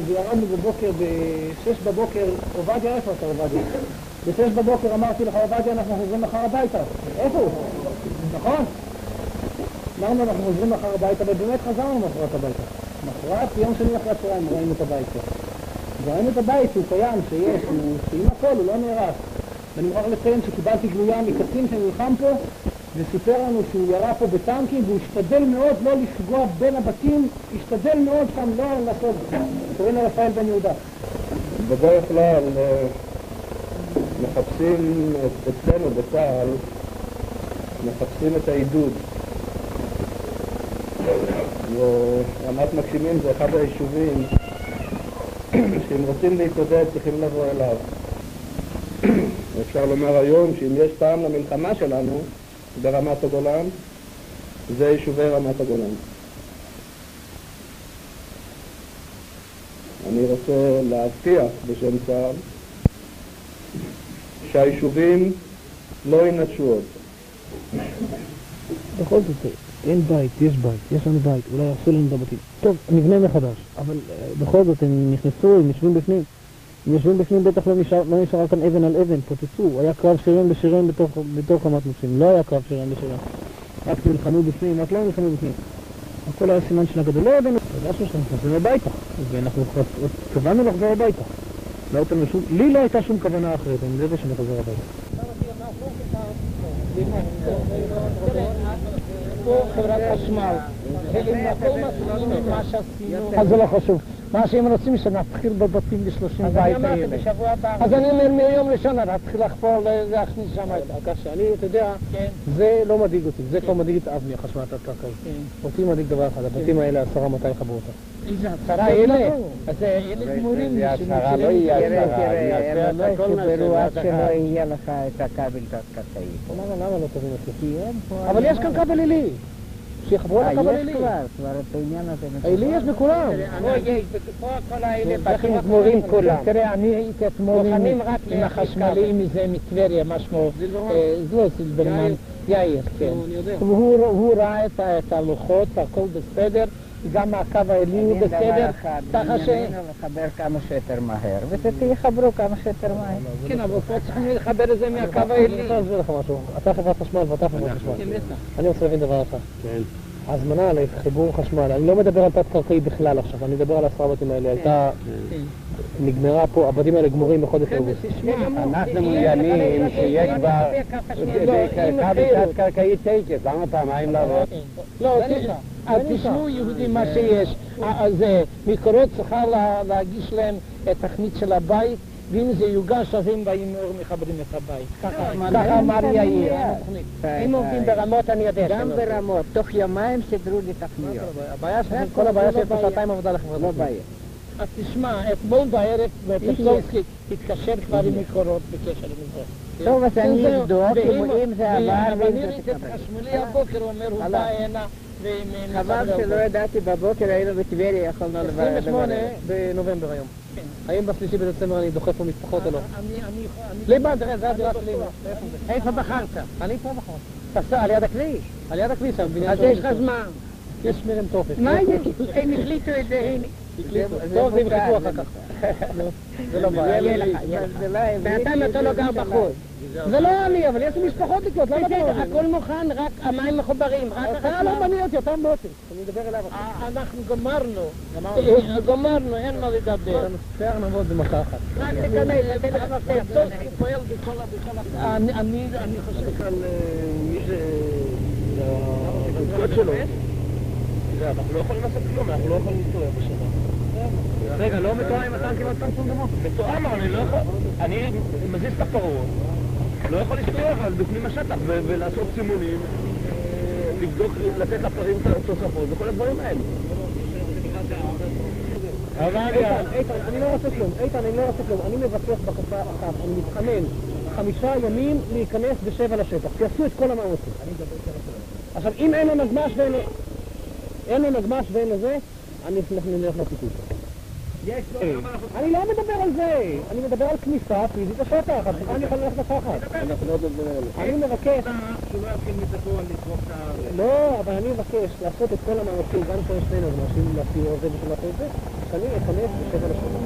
ירדנו בבוקר, ב-6 בבוקר, עובדיה, איפה אתה עובדיה? ב-6 בבוקר אמרתי לך, עובדיה, אנחנו חוזרים מחר הביתה. איפה הוא? נכון? אמרנו, אנחנו חוזרים מחר הביתה, ובאמת חזרנו מחרת הביתה. מחרת, יום שני אחרי הצהריים, ראינו את הבית. ראינו את הבית, הוא קיים, שיש, הוא עם הכל, הוא לא נהרס. ואני מוכרח לציין שקיבלתי גלויה מקצין שנלחם פה, וסיפר לנו שהוא ירה פה בטנקים, והוא השתדל מאוד לא לפגוע בין הבתים, השתדל מאוד שם לא לעשות. קוראים לו רפאל בן יהודה. בדרך כלל מחפשים אצלנו בצה"ל, מחפשים את העידוד. רמת מגשימים זה אחד היישובים שאם רוצים להתמודד צריכים לבוא אליו. אפשר לומר היום שאם יש טעם למלחמה שלנו ברמת הגולן, זה יישובי רמת הגולן. אני רוצה להבטיח בשם צה"ל שהיישובים לא ינטשו עוד. בכל זאת, אין בית, יש בית, יש לנו בית, אולי יעשו לנו את הבתים. טוב, נבנה מחדש, אבל בכל זאת הם נכנסו, הם יושבים בפנים. הם יושבים בפנים, בטח לא נשאר כאן אבן על אבן, פוצצו. היה קרב שירים בשירים בתוך רמת מוקשים. לא היה קרב שירים בשירים. רק נלחמו בפנים, רק לא נלחמו בפנים. הכל היה סימן של הגדול. לא ידענו, הרגשנו שאנחנו חוזרים הביתה. ואנחנו קבענו לחזור הביתה. לי לא הייתה שום כוונה אחרת, אני יודע שאני חוזר הביתה. פה חברת חשמל, כל מסכים מה שעשינו. אז זה לא חשוב. מה שהם רוצים שנתחיל בבתים ב-30 בית האלה. אז אני אומר מיום ראשון נתחיל לחפור להכניס שם את הקשה. אני, אתה יודע, זה לא מדאיג אותי, זה כבר מדאיג את אבני החשמל הקרקעי. אותי מדאיג דבר אחד, הבתים האלה 10 מתי יחברו אותה. איזה 10 אלה? אז אלה גמורים. זה 10 לא יהיה 10. הם לא יחברו עד שלא יהיה לך את הכבל תת-קרקעי. למה לא תבין אותי? אבל יש כאן כבל עילי. שיחברו לך כבל עילי. יש כבר את העניין הזה. העילי יש בכולם. פה כל האלה בתים גמורים כולם. תראה, אני הייתי אתמול עם החשמליים מזה מטבריה, משהו, לא סילברמן, יאיר, כן. הוא ראה את הלוחות, הכל בסדר, גם הקו העילי הוא בסדר. אני לחבר כמה שיותר מהר, ותחברו כמה שיותר מהר. כן, אבל פה צריכים לחבר את זה מהקו העילי. אני רוצה להסביר לך משהו. אתה חברת חשמל ואתה חברת חשמל. אני רוצה להבין דבר אחד. הזמנה על חיבור חשמל, אני לא מדבר על תת-קרקעי בכלל עכשיו, אני מדבר על 10 בתים האלה, הייתה, נגמרה פה, הבתים האלה גמורים בחודש אוגוסט. אנחנו מעוניינים שיש כבר כבל תת-קרקעי 9, למה פעמיים לעבוד? לא, תשמעו יהודים מה שיש, מקורות צריכה להגיש להם את התכנית של הבית, ואם זה יוגש, אז הם באים מאור מחברים את הבית. ככה אמר יאיר. אם עובדים ברמות, אני יודע גם ברמות, תוך יומיים סדרו לי תכניות. הבעיה שלכם, כל הבעיה שיש פה 2 עבודה לחברת. לא בעיה. אז תשמע, אתמול בערב, פטלובסקי התקשר כבר עם מקורות בקשר עם זה. טוב, אז אני אבדוק, אם זה עבר, ואני ראיתי את חשמלי הבוקר, הוא אומר, הוא בא הנה. חבל שלא ידעתי בבוקר, היינו בטבריה, יכולנו לברר. 28 בנובמבר היום. האם ב3 בדצמבר אני דוחף פה משפחות או לא? ליבן, תראה, זה הדירה שלי. איפה בחרת? אני פה בחרת. על יד הכביש. על יד הכביש. אז יש לך זמן. יש מרם תופס. מה יש? הם החליטו את זה. טוב, זה ימחקו אחר כך. זה לא בעיה. בינתיים אתה לא גר בחוץ. זה לא אני, אבל יש לי משפחות לקלוט, למה אתה לא מבין? הכל מוכן, רק המים מחוברים, רק אתה לא בני אותי, אתה מוטי. אני מדבר אליו עכשיו. אנחנו גמרנו, אין מה לדבר. אתה מצטער נעבוד במכה אחת. רק תקבל, תן לך מפתח, טוב, הוא פועל בכל אני חושב על מי שהקודקוד שלו. אנחנו לא יכולים לעשות כלום, אנחנו לא יכולים להסתובב בשנה. רגע, לא מתואם עם הטנקים עוד פעם שום דבר? מתואם, אני לא יכול. אני מזיז את הפרות, לא יכול להסתובב על בפנים השטח ולעשות סימונים, לבדוק, לתת לפרים תוספות וכל הדברים האלה. איתן, אני לא רוצה כלום. אני מבקש בקשה אחת, אני מתחנן 5 ימים להיכנס ב7 לשטח, שיעשו את כל המאמצים. עכשיו, אם אין לו נגמש ואין לזה, אני נלך לפיקוד. אני לא מדבר על זה, אני מדבר על כניסה פיזית לשטח, אז אני יכול ללכת לקחת. אני מבקש... שהוא לא יתחיל מצפון לצרוך את ה... לא, אבל אני מבקש לעשות את כל המאמצים, גם כל שנינו, ומאשים לסיור הזה בשביל לעשות את זה, שאני אכנס בשבע לשבע.